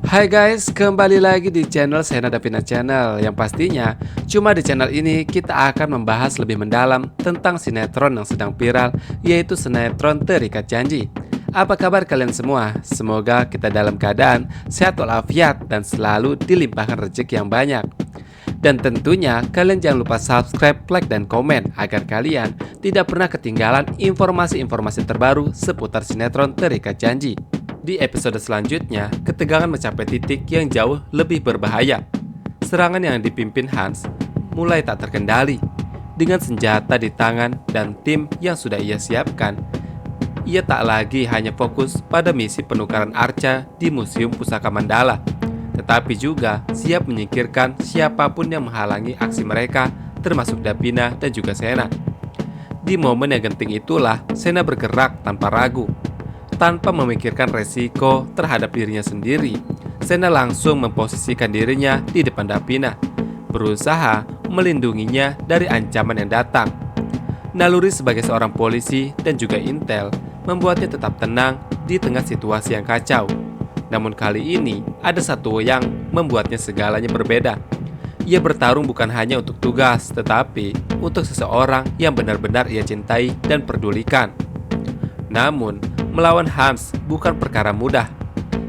Hai guys, kembali lagi di channel Sena Davina Channel. Yang pastinya, cuma di channel ini kita akan membahas lebih mendalam tentang sinetron yang sedang viral, yaitu sinetron Terikat Janji. Apa kabar kalian semua? Semoga kita dalam keadaan sehat walafiat dan selalu dilimpahkan rezeki yang banyak. Dan tentunya kalian jangan lupa subscribe, like, dan komen agar kalian tidak pernah ketinggalan informasi-informasi terbaru seputar sinetron Terikat Janji. Di episode selanjutnya, ketegangan mencapai titik yang jauh lebih berbahaya. Serangan yang dipimpin Hans mulai tak terkendali. Dengan senjata di tangan dan tim yang sudah ia siapkan, ia tak lagi hanya fokus pada misi penukaran arca di Museum Pusaka Mandala, tetapi juga siap menyingkirkan siapapun yang menghalangi aksi mereka, termasuk Davina dan juga Sena. Di momen yang genting itulah Sena bergerak tanpa ragu. Tanpa memikirkan resiko terhadap dirinya sendiri, Sena langsung memposisikan dirinya di depan Davina, berusaha melindunginya dari ancaman yang datang. Naluri sebagai seorang polisi dan juga intel membuatnya tetap tenang di tengah situasi yang kacau. Namun kali ini ada satu yang membuatnya segalanya berbeda. Ia bertarung bukan hanya untuk tugas, tetapi untuk seseorang yang benar-benar ia cintai dan pedulikan. Namun, melawan Hans bukan perkara mudah.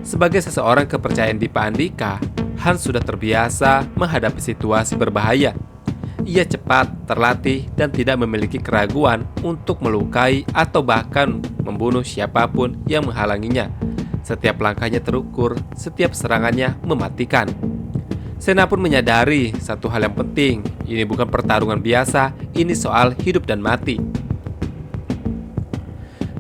Sebagai seseorang kepercayaan Dipa Andika, Hans sudah terbiasa menghadapi situasi berbahaya. Ia cepat, terlatih, dan tidak memiliki keraguan untuk melukai atau bahkan membunuh siapapun yang menghalanginya. Setiap langkahnya terukur, setiap serangannya mematikan. Sena pun menyadari satu hal yang penting, ini bukan pertarungan biasa, ini soal hidup dan mati.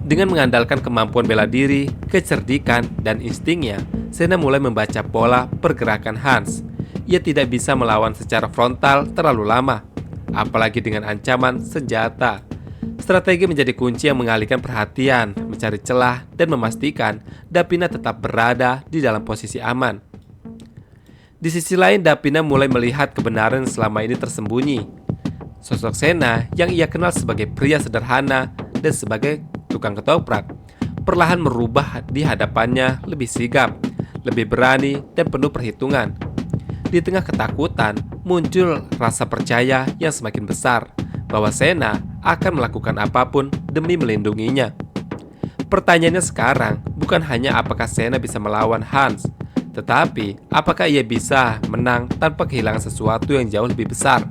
Dengan mengandalkan kemampuan bela diri, kecerdikan, dan instingnya, Sena mulai membaca pola pergerakan Hans. Ia tidak bisa melawan secara frontal terlalu lama, apalagi dengan ancaman senjata. Strategi menjadi kunci yang mengalihkan perhatian, mencari celah, dan memastikan Davina tetap berada di dalam posisi aman. Di sisi lain, Davina mulai melihat kebenaran yang selama ini tersembunyi. Sosok Sena yang ia kenal sebagai pria sederhana dan sebagai tukang ketoprak perlahan merubah di hadapannya, lebih sigap, lebih berani, dan penuh perhitungan. Di tengah ketakutan, muncul rasa percaya yang semakin besar bahwa Sena akan melakukan apapun demi melindunginya. Pertanyaannya sekarang bukan hanya apakah Sena bisa melawan Hans, tetapi apakah ia bisa menang tanpa kehilangan sesuatu yang jauh lebih besar.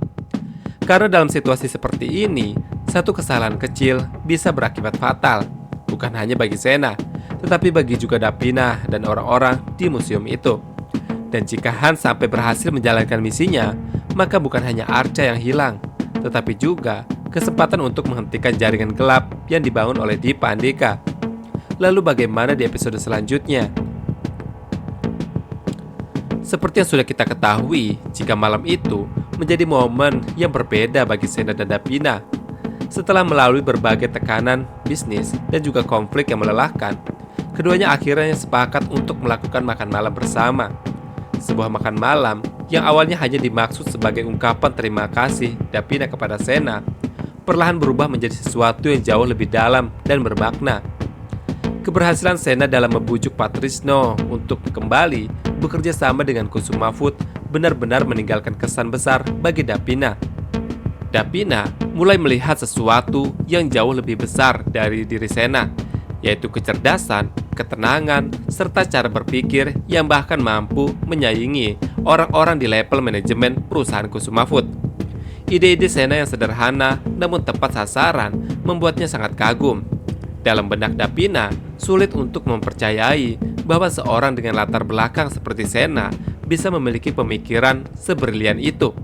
Karena dalam situasi seperti ini, satu kesalahan kecil bisa berakibat fatal, bukan hanya bagi Sena, tetapi bagi juga Davina dan orang-orang di museum itu. Dan jika Hans sampai berhasil menjalankan misinya, maka bukan hanya arca yang hilang, tetapi juga kesempatan untuk menghentikan jaringan gelap yang dibangun oleh Dipa Andika. Lalu bagaimana di episode selanjutnya? Seperti yang sudah kita ketahui, jika malam itu menjadi momen yang berbeda bagi Sena dan Davina. Setelah melalui berbagai tekanan bisnis dan juga konflik yang melelahkan, keduanya akhirnya sepakat untuk melakukan makan malam bersama. Sebuah makan malam yang awalnya hanya dimaksud sebagai ungkapan terima kasih Davina kepada Sena, perlahan berubah menjadi sesuatu yang jauh lebih dalam dan bermakna. Keberhasilan Sena dalam membujuk Patrisno untuk kembali bekerja sama dengan Kusuma Food benar-benar meninggalkan kesan besar bagi Davina. Davina mulai melihat sesuatu yang jauh lebih besar dari diri Sena, yaitu kecerdasan, ketenangan, serta cara berpikir yang bahkan mampu menyaingi orang-orang di level manajemen perusahaan Kusuma Food. Ide-ide Sena yang sederhana namun tepat sasaran membuatnya sangat kagum. Dalam benak Davina, sulit untuk mempercayai bahwa seorang dengan latar belakang seperti Sena bisa memiliki pemikiran sebrilian itu.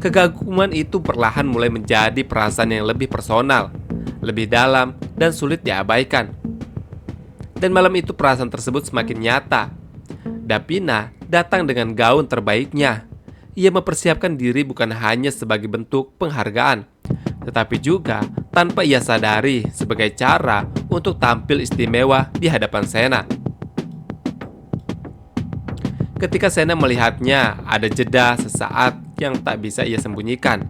Kegaguman itu perlahan mulai menjadi perasaan yang lebih personal, lebih dalam, dan sulit diabaikan. Dan malam itu perasaan tersebut semakin nyata. Davina datang dengan gaun terbaiknya. Ia mempersiapkan diri bukan hanya sebagai bentuk penghargaan, tetapi juga tanpa ia sadari sebagai cara untuk tampil istimewa di hadapan Sena. Ketika Sena melihatnya, ada jeda sesaat yang tak bisa ia sembunyikan.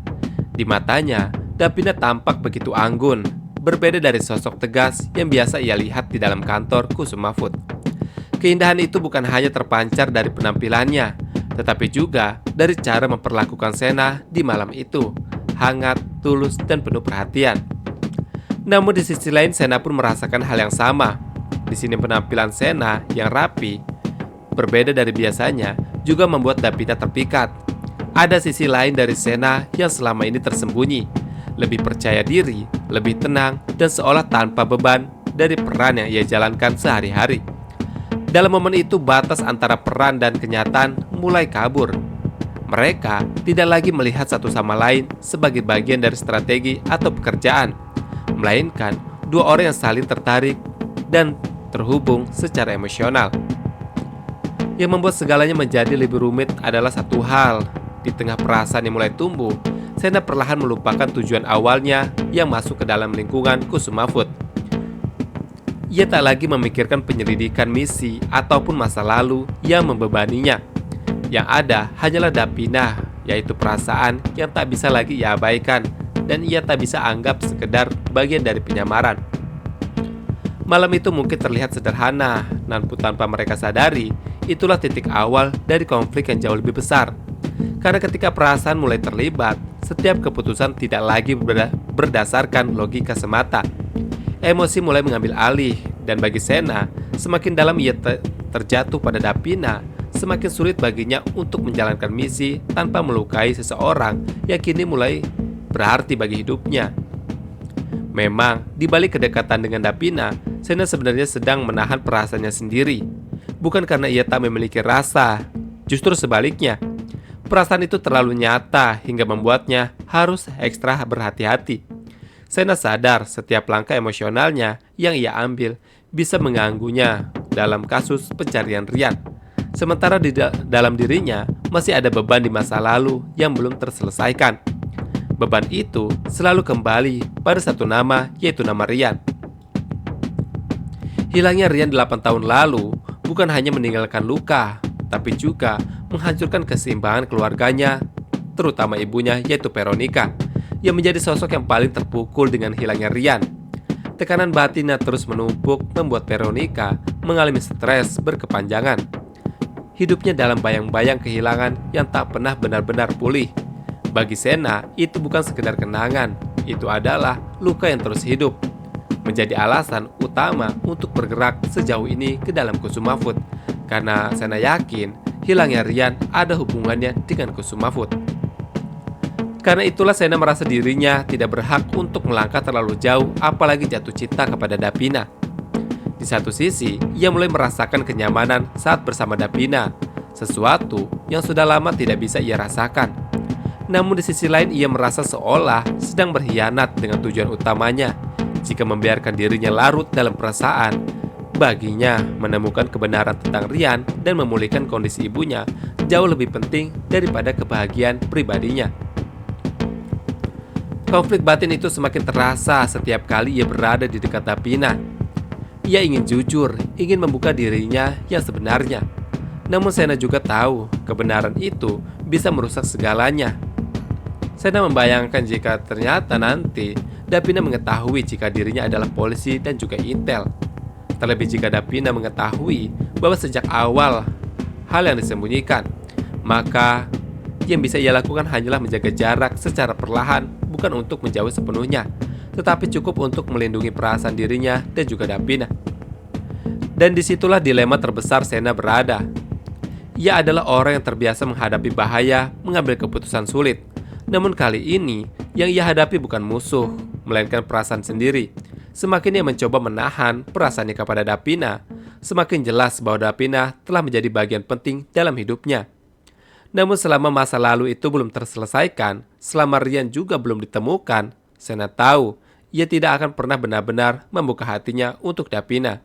Di matanya, Davina tampak begitu anggun, berbeda dari sosok tegas yang biasa ia lihat di dalam kantor Kusuma Food. Keindahan itu bukan hanya terpancar dari penampilannya, tetapi juga dari cara memperlakukan Sena di malam itu, hangat, tulus, dan penuh perhatian. Namun di sisi lain Sena pun merasakan hal yang sama. Di sini penampilan Sena yang rapi, berbeda dari biasanya, juga membuat Davina terpikat. Ada sisi lain dari Sena yang selama ini tersembunyi, lebih percaya diri, lebih tenang, dan seolah tanpa beban dari peran yang ia jalankan sehari-hari. Dalam momen itu batas antara peran dan kenyataan mulai kabur. Mereka tidak lagi melihat satu sama lain sebagai bagian dari strategi atau pekerjaan, melainkan dua orang yang saling tertarik dan terhubung secara emosional. Yang membuat segalanya menjadi lebih rumit adalah satu hal. Di tengah perasaan yang mulai tumbuh, Sena perlahan melupakan tujuan awalnya yang masuk ke dalam lingkungan Kusuma Food. Ia tak lagi memikirkan penyelidikan misi ataupun masa lalu yang membebaninya. Yang ada hanyalah Davina, yaitu perasaan yang tak bisa lagi ia abaikan dan ia tak bisa anggap sekedar bagian dari penyamaran. Malam itu mungkin terlihat sederhana, namun tanpa mereka sadari, itulah titik awal dari konflik yang jauh lebih besar. Karena ketika perasaan mulai terlibat, setiap keputusan tidak lagi berdasarkan logika semata. Emosi mulai mengambil alih, dan bagi Sena, semakin dalam ia terjatuh pada Davina, semakin sulit baginya untuk menjalankan misi tanpa melukai seseorang yang kini mulai berarti bagi hidupnya. Memang, di balik kedekatan dengan Davina, Sena sebenarnya sedang menahan perasaannya sendiri. Bukan karena ia tak memiliki rasa, justru sebaliknya. Perasaan itu terlalu nyata hingga membuatnya harus ekstra berhati-hati. Sena sadar setiap langkah emosionalnya yang ia ambil bisa mengganggunya dalam kasus pencarian Ryan. Sementara dalam dirinya masih ada beban di masa lalu yang belum terselesaikan. Beban itu selalu kembali pada satu nama, yaitu nama Ryan. Hilangnya Ryan 8 tahun lalu bukan hanya meninggalkan luka, tapi juga menghancurkan keseimbangan keluarganya, terutama ibunya, yaitu Veronica, yang menjadi sosok yang paling terpukul dengan hilangnya Ryan. Tekanan batinnya terus menumpuk membuat Veronica mengalami stres berkepanjangan. Hidupnya dalam bayang-bayang kehilangan yang tak pernah benar-benar pulih. Bagi Sena, itu bukan sekedar kenangan, itu adalah luka yang terus hidup. Menjadi alasan utama untuk bergerak sejauh ini ke dalam Kusuma Food, karena Sena yakin hilangnya Ryan ada hubungannya dengan Kusuma Food. Karena itulah Sena merasa dirinya tidak berhak untuk melangkah terlalu jauh, apalagi jatuh cinta kepada Davina. Di satu sisi, ia mulai merasakan kenyamanan saat bersama Davina, sesuatu yang sudah lama tidak bisa ia rasakan. Namun di sisi lain ia merasa seolah sedang berkhianat dengan tujuan utamanya. Jika membiarkan dirinya larut dalam perasaan, baginya menemukan kebenaran tentang Ryan dan memulihkan kondisi ibunya jauh lebih penting daripada kebahagiaan pribadinya. Konflik batin itu semakin terasa setiap kali ia berada di dekat Davina. Ia ingin jujur, ingin membuka dirinya yang sebenarnya. Namun Sena juga tahu kebenaran itu bisa merusak segalanya. Sena membayangkan jika ternyata nanti Davina mengetahui jika dirinya adalah polisi dan juga intel. Terlebih jika Davina mengetahui bahwa sejak awal hal yang disembunyikan, maka yang bisa ia lakukan hanyalah menjaga jarak secara perlahan, bukan untuk menjauh sepenuhnya, tetapi cukup untuk melindungi perasaan dirinya dan juga Davina. Dan disitulah dilema terbesar Sena berada. Ia adalah orang yang terbiasa menghadapi bahaya, mengambil keputusan sulit. Namun kali ini, yang ia hadapi bukan musuh, melainkan perasaan sendiri. Semakin ia mencoba menahan perasaannya kepada Davina, semakin jelas bahwa Davina telah menjadi bagian penting dalam hidupnya. Namun selama masa lalu itu belum terselesaikan, selama Ryan juga belum ditemukan, Sena tahu ia tidak akan pernah benar-benar membuka hatinya untuk Davina.